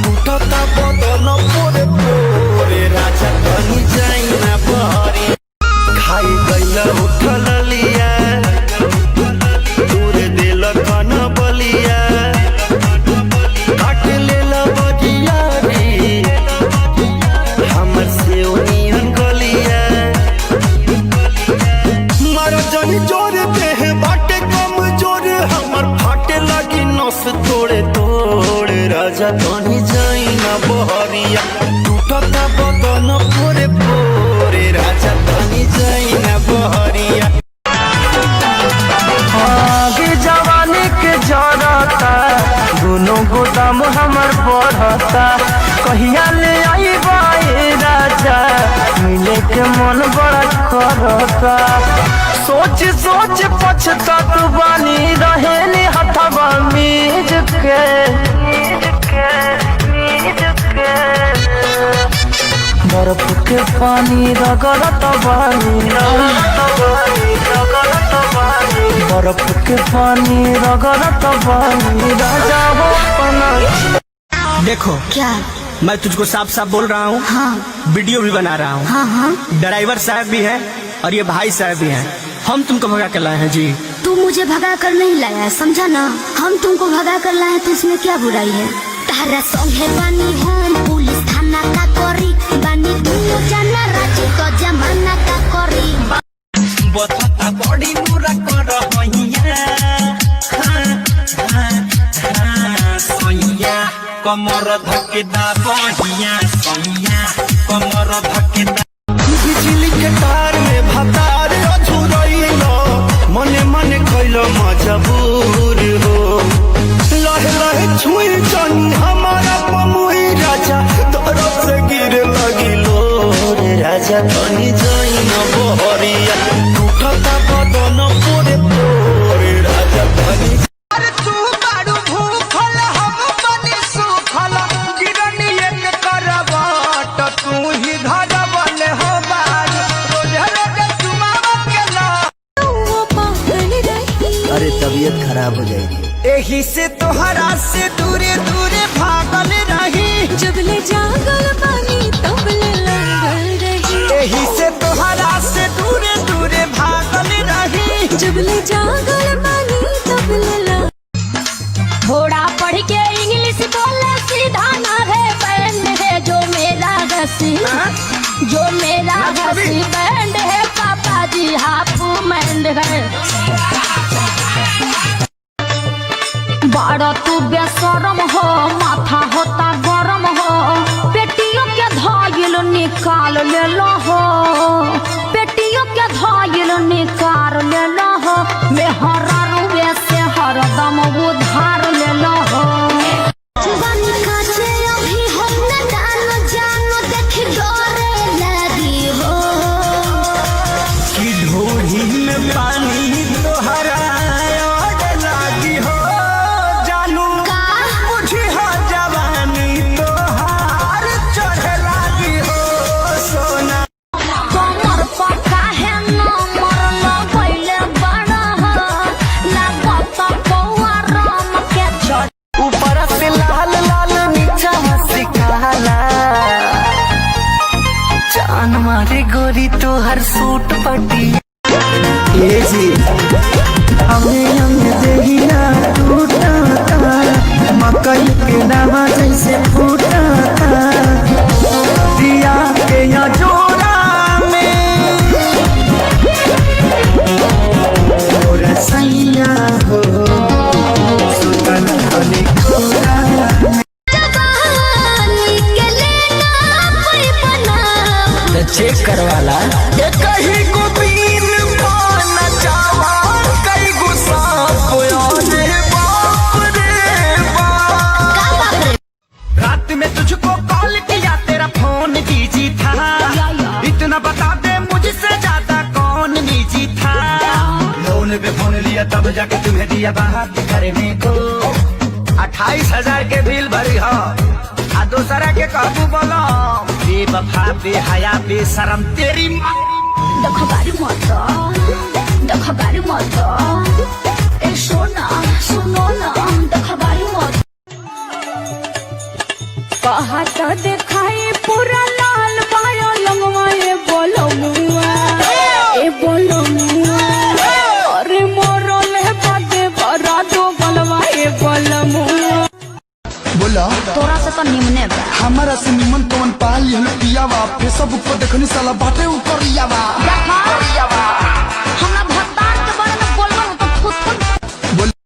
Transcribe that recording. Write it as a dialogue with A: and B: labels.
A: टूटता बदन पोरे पोरे राजा तनी जाई ना बहरी खाई गइल उठल लिया दूर दिल कन बलिया काट लेल बजिया रे हमर से ओनियन गलिया मारा जनी जोर देह बाटे कम जोर हमर फाटे लगी नस तोड़े तोड़े राजा तनी जाई ना बहरिया टूटता बदन पोरे पोरे राजा तनी जाई ना बहरिया आगे जवानी के जरता दोनों गोदाम हमर बढ़ता कहिया ले आई बाए राजा मिले के मन बड़ा करता सोच सोच पछतात बानी रहेनी हथवा मीज के बर्फ के पानी रगड़त बानी बर्फ के पानी रगड़त बानी राजा हो अपना।
B: देखो
C: क्या
B: मैं तुझको साफ साफ बोल रहा हूँ।
C: हाँ
B: वीडियो भी बना रहा हूँ।
C: हाँ
B: ड्राइवर साहब भी हैं और ये भाई साहब भी हैं। हम तुमको भगा कर लाए हैं जी।
C: तू मुझे भगा कर नहीं लाया है, समझा ना। हम तुमको भगा कर लाए तो इसमें क्या बुराई है। तारा संगे बानी हम पुलिस थाना का करी बानी दुनिया जाना राजी तो जमाना का करी
A: बता बड़ी मुरा कर सैया कमर धकेदा बहिया सैया कमर धकेदा बिजली के तार में भतार अझुरैल मने मने कैल मजबूर हो लहे लहे छुई जनी हमारा पमुई राजा तरफ से गिरे लगी लोर राजा तनी जाई न बहरिया टूटता बदन पोरे पोरे राजा तनी अरे तू बाड़ू भूखल हम बनी सुखल गिरनी एक करवाट तू ही धरवल हो बार रोज रोज चुमावा के ला अरे तबीयत खराब हो जाएगी एही से तोहरा से दूरे दूरे भागल रही
D: जब ले जागल पानी तब ले लगल रही
A: एही से तोहरा से दूरे दूरे भागल रही
D: जब ले जागल पानी तब ले लग थोड़ा पढ़ के इंग्लिश बोले सीधा ना रे बैंड है जो मेरा घसी बैंड है पापा जी हाफ मैंड है बाड़ा तू बेशरम हो माथा होता गरम हो पेटियों के धायल निकाल ले लो हो पेटियों के धायल निकाल ले लो हो मैं हरा रुए से हरदम उधार ले लो हो
A: कि ढोली में पानी तोहरा लागी हो जानू मुझे हो जवानी तोहार चढ़े लागी हो सोना
D: कमर पक्का है नंबर न पहले बड़ा लागत पौआ राम के चढ़
A: ऊपर से लाल लाल नीचा से काला जान मारे गोरी तोहर सूट पटी ये जी हमें हमें देहिया टूटा मकई के दावा जैसे फूटा दिया के या जोड़ा में और सैया हो सुतन वाली कोरा चेक करवाला कहीं को बीन पाना चावा कहीं को सांप रे बाप रे बाप रात में तुझको कॉल किया तेरा फोन बिजी था इतना बता दे मुझसे ज्यादा कौन निजी था लोन पे फोन लिया तब जाके तुम्हें दिया बात करने को 28,000 के बिल भरी हो आ दूसरा के काबू बोलो बेवफा बेहया बेशरम तेरी माँ
D: देखो गाड़ी मत ए सोना सुनो ना देखो गाड़ी मत कहा तो दिखाई पूरा लाल बायो लंगवा ए बोलो मुआ अरे मोरो ले बादे भरा दो गलवा ए बोलो मुआ
E: बोला
D: तोरा से तो निमने बा
E: हमारा से निमन कौन पाली हल पियावा फेसबुक पर देखनी साला बाटे ऊपर लियावा
D: देखा